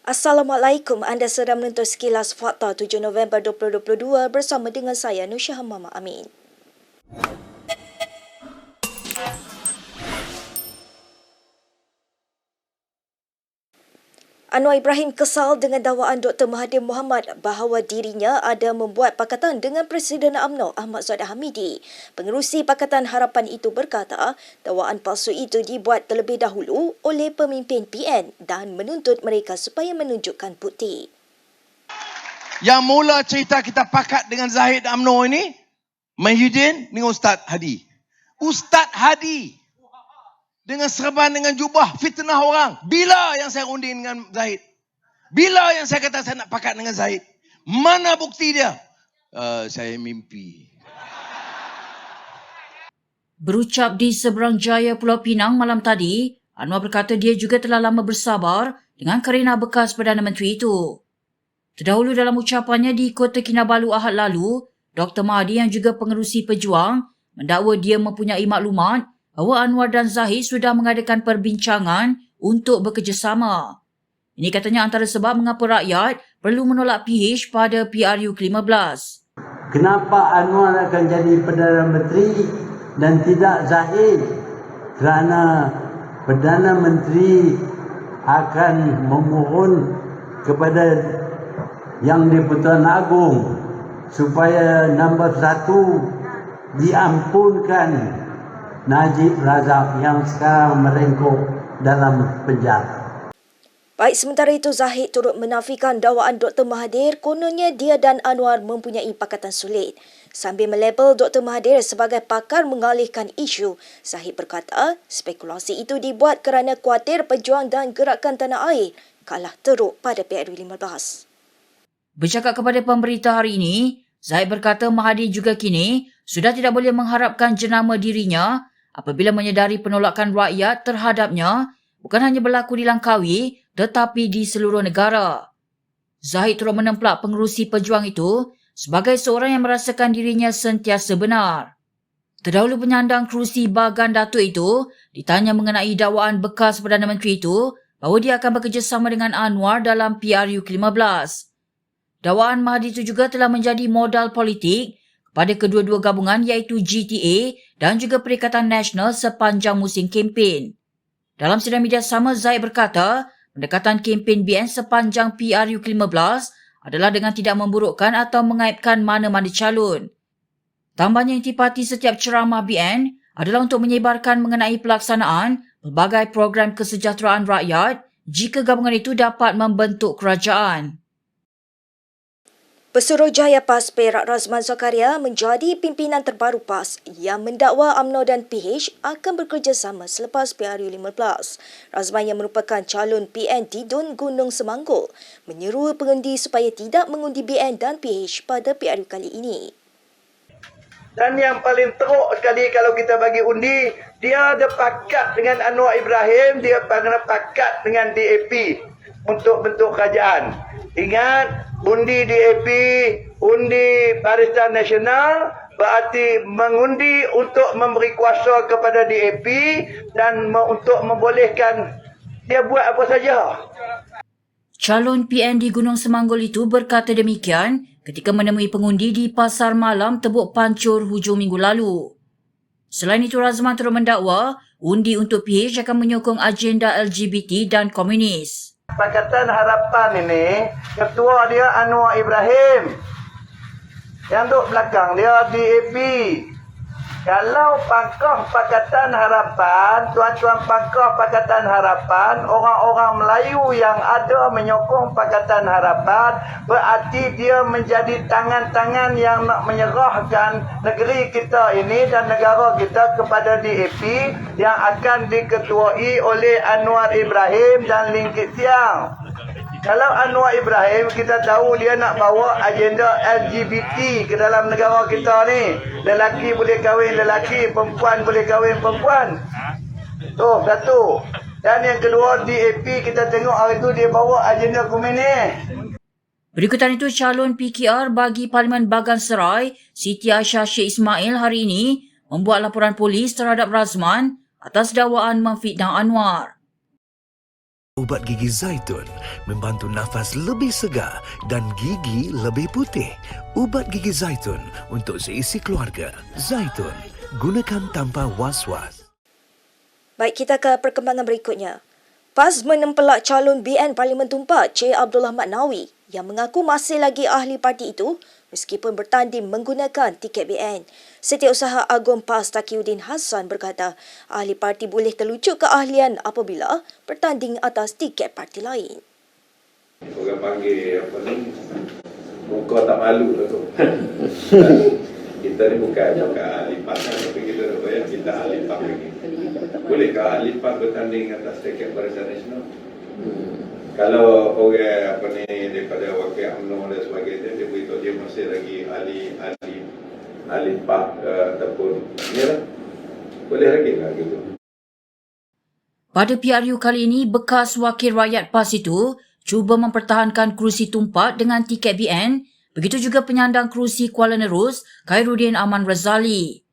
Assalamualaikum, anda sedang menonton Sekilas Fakta 7 November 2022 bersama dengan saya, Nusyaha Mama Amin. Anwar Ibrahim kesal dengan dakwaan Dr. Mahathir Mohamad bahawa dirinya ada membuat pakatan dengan Presiden UMNO Ahmad Zahid Hamidi. Pengerusi Pakatan Harapan itu berkata, dakwaan palsu itu dibuat terlebih dahulu oleh pemimpin PN dan menuntut mereka supaya menunjukkan bukti. Yang mula cerita kita pakat dengan Zahid UMNO ini, Mahyudin dengan Ustaz Hadi. Ustaz Hadi dengan serban dengan jubah fitnah orang. Bila yang saya runding dengan Zahid? Bila yang saya kata saya nak pakat dengan Zahid? Mana bukti dia? Saya mimpi. Berucap di seberang jaya Pulau Pinang malam tadi, Anwar berkata dia juga telah lama bersabar dengan kerana bekas Perdana Menteri itu. Terdahulu dalam ucapannya di Kota Kinabalu Ahad lalu, Dr. Mahathir yang juga pengerusi pejuang mendakwa dia mempunyai maklumat bahawa Anwar dan Zahid sudah mengadakan perbincangan untuk bekerjasama. Ini katanya antara sebab mengapa rakyat perlu menolak PH pada PRU ke-15. Kenapa Anwar akan jadi Perdana Menteri dan tidak Zahid? Kerana Perdana Menteri akan memohon kepada Yang di-Pertuan Agong supaya nombor 1 diampunkan Najib Razak yang sekarang merengkuh dalam penjara. Baik, sementara itu Zahid turut menafikan dakwaan Dr. Mahathir kononnya dia dan Anwar mempunyai pakatan sulit. Sambil melabel Dr. Mahathir sebagai pakar mengalihkan isu, Zahid berkata spekulasi itu dibuat kerana kuatir pejuang dan gerakan tanah air kalah teruk pada PRU 15. Bercakap kepada pemberita hari ini, Zahid berkata Mahathir juga kini sudah tidak boleh mengharapkan jenama dirinya apabila menyedari penolakan rakyat terhadapnya bukan hanya berlaku di Langkawi tetapi di seluruh negara. Zahid turut menemplak pengerusi pejuang itu sebagai seorang yang merasakan dirinya sentiasa benar. Terdahulu penyandang kerusi Bagan Datuk itu ditanya mengenai dakwaan bekas Perdana Menteri itu bahawa dia akan bekerjasama dengan Anwar dalam PRU ke-15. Dakwaan Mahathir itu juga telah menjadi modal politik kepada kedua-dua gabungan iaitu GTA dan juga Perikatan Nasional sepanjang musim kempen. Dalam sidang media sama, Zahid berkata pendekatan kempen BN sepanjang PRU ke-15 adalah dengan tidak memburukkan atau mengaibkan mana-mana calon. Tambahnya intipati setiap ceramah BN adalah untuk menyebarkan mengenai pelaksanaan pelbagai program kesejahteraan rakyat jika gabungan itu dapat membentuk kerajaan. Pesuruhjaya PAS Perak Razman Zakaria menjadi pimpinan terbaru PAS yang mendakwa UMNO dan PH akan bekerjasama selepas PRU 15. Razman yang merupakan calon PN di Dun Gunung Semanggul menyeru pengundi supaya tidak mengundi BN dan PH pada PRU kali ini. Dan yang paling teruk sekali kalau kita bagi undi, dia ada pakat dengan Anwar Ibrahim, dia pernah pakat dengan DAP untuk bentuk kerajaan. Ingat, undi DAP, undi Barisan Nasional berarti mengundi untuk memberi kuasa kepada DAP dan untuk membolehkan dia buat apa saja. Calon PN di Gunung Semanggul itu berkata demikian ketika menemui pengundi di Pasar Malam Tebuk Pancur hujung minggu lalu. Selain itu, Razman terus mendakwa undi untuk PH akan menyokong agenda LGBT dan komunis. Pakatan Harapan ini, ketua dia Anwar Ibrahim. Yang duduk belakang dia DAP. Kalau pangkah Pakatan Harapan, tuan-tuan pangkah Pakatan Harapan, orang-orang Melayu yang ada menyokong Pakatan Harapan, berarti dia menjadi tangan-tangan yang nak menyerahkan negeri kita ini dan negara kita kepada DAP yang akan diketuai oleh Anwar Ibrahim dan Lim Kit Siang. Kalau Anwar Ibrahim, kita tahu dia nak bawa agenda LGBT ke dalam negara kita ni. Lelaki boleh kahwin lelaki, perempuan boleh kahwin perempuan. Tu, satu. Dan yang kedua, DAP kita tengok hari tu dia bawa agenda komunis. Berikutan itu, calon PKR bagi Parlimen Bagan Serai, Siti Aisyah Sheikh Ismail hari ini membuat laporan polis terhadap Razman atas dakwaan memfitnah Anwar. Ubat gigi Zaitun membantu nafas lebih segar dan gigi lebih putih. Ubat gigi Zaitun untuk seisi keluarga. Zaitun, gunakan tanpa was-was. Baik, kita ke perkembangan berikutnya. PAS menempelak calon BN Parlimen Tumpak Cik Abdullah Maknawi yang mengaku masih lagi ahli parti itu meskipun bertanding menggunakan tiket BN. Setiausaha Agung PAS Taqiyuddin Hassan berkata ahli parti boleh terlucut keahlian apabila bertanding atas tiket parti lain. Orang panggil apa ni, muka tak malu lah tu. Kita ni bukan ahli PAS, tapi kita nak bayar kita ahli PAS lagi. Bolehkah ahli PAS bertanding atas tiket Barisan Nasional? Kalau orang apa ni daripada wakil UMNO dan sebagainya, dia beritahu dia masih lagi ahli PAS ataupun ni lah, boleh lagi lah gitu. Pada PRU kali ini, bekas wakil rakyat PAS itu cuba mempertahankan kerusi Tumpak dengan tiket BN, begitu juga penyandang kerusi Kuala Nerus, Khairuddin Aman Razali.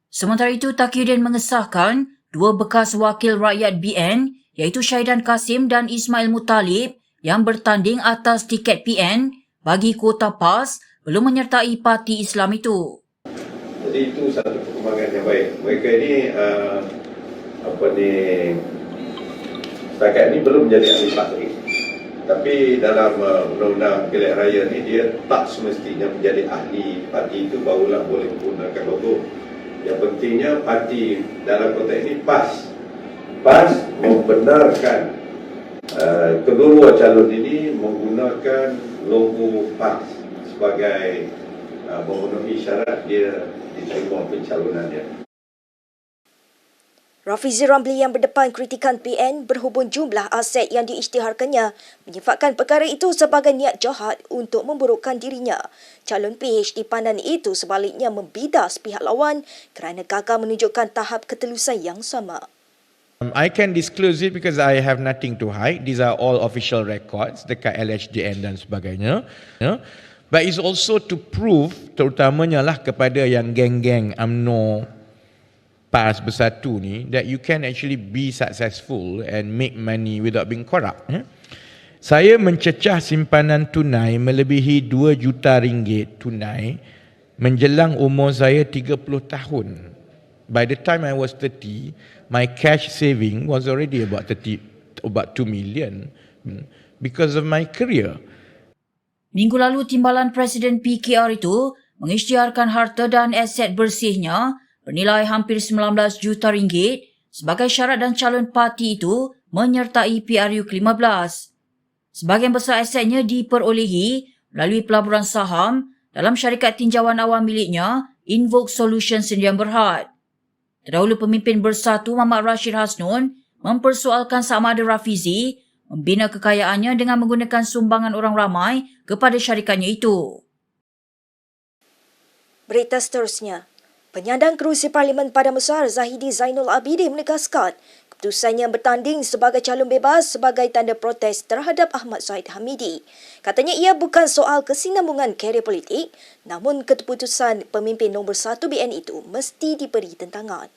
Sementara itu, Taqiyuddin mengesahkan dua bekas wakil rakyat BN iaitu Syahidan Kasim dan Ismail Muttalib yang bertanding atas tiket PN bagi kuota PAS belum menyertai parti Islam itu. Jadi itu satu perkembangan yang baik. Mereka ini setakat ini belum menjadi ahli PAS lagi. Tapi dalam undang-undang pilihan raya ni dia tak semestinya menjadi ahli parti itu barulah boleh menggunakan logo. Yang pentingnya parti dalam konteks ini PAS membenarkan kedua calon ini menggunakan logo PAS sebagai memenuhi syarat dia diterima pencalonannya. Rafizi Ramli yang berdepan kritikan PN berhubung jumlah aset yang diisytiharkannya menyifatkan perkara itu sebagai niat jahat untuk memburukkan dirinya. Calon PH dipandang itu sebaliknya membidas pihak lawan kerana gagal menunjukkan tahap ketelusan yang sama. I can disclose it because I have nothing to hide. These are all official records dekat LHDN dan sebagainya. But it's also to prove, terutamanya lah kepada yang geng-geng UMNO PAS Bersatu ni, that you can actually be successful and make money without being corrupt. Saya mencecah simpanan tunai melebihi 2 juta ringgit tunai menjelang umur saya 30 tahun. By the time I was 30, my cash saving was already about 2 million because of my career. Minggu lalu, Timbalan Presiden PKR itu mengisytiharkan harta dan aset bersihnya bernilai hampir 19 juta ringgit sebagai syarat dan calon parti itu menyertai PRU ke-15. Sebahagian besar asetnya diperolehi melalui pelaburan saham dalam syarikat tinjauan awam miliknya Invoke Solutions Sdn Bhd. Terdahulu pemimpin Bersatu Muhammad Rashid Hasnun mempersoalkan sama ada Rafizi membina kekayaannya dengan menggunakan sumbangan orang ramai kepada syarikatnya itu. Berita seterusnya. Penyandang kerusi Parlimen Padang Besar Zahidi Zainul Abidin menegaskan keputusannya bertanding sebagai calon bebas sebagai tanda protes terhadap Ahmad Zahid Hamidi. Katanya ia bukan soal kesinambungan karier politik, namun keputusan pemimpin nombor 1 BN itu mesti diberi tentangan.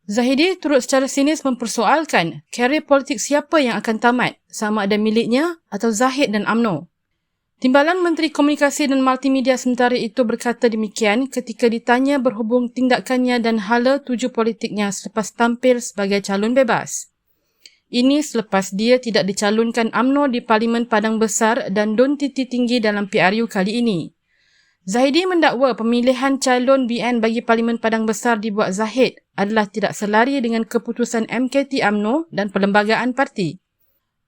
Zahidi turut secara sinis mempersoalkan karier politik siapa yang akan tamat, sama ada miliknya atau Zahid dan UMNO. Timbalan Menteri Komunikasi dan Multimedia sementara itu berkata demikian ketika ditanya berhubung tindakannya dan hala tuju politiknya selepas tampil sebagai calon bebas. Ini selepas dia tidak dicalonkan UMNO di Parlimen Padang Besar dan Dun Titi Tinggi dalam PRU kali ini. Zahidi mendakwa pemilihan calon BN bagi Parlimen Padang Besar dibuat Zahid adalah tidak selari dengan keputusan MKT UMNO dan perlembagaan parti.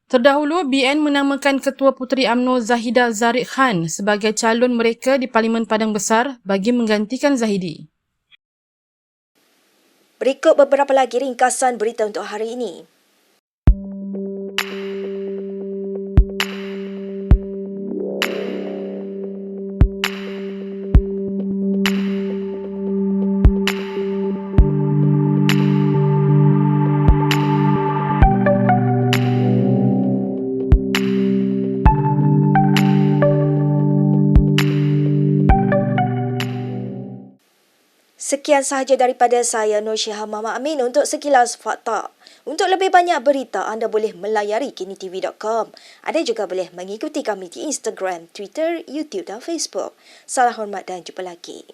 Terdahulu, BN menamakan Ketua Puteri UMNO Zahidah Zariq Khan sebagai calon mereka di Parlimen Padang Besar bagi menggantikan Zahidi. Berikut beberapa lagi ringkasan berita untuk hari ini. Sekian sahaja daripada saya, Nur Syihah Muhammad Amin untuk Sekilas Fakta. Untuk lebih banyak berita, anda boleh melayari kinitv.com. Anda juga boleh mengikuti kami di Instagram, Twitter, YouTube dan Facebook. Salam hormat dan jumpa lagi.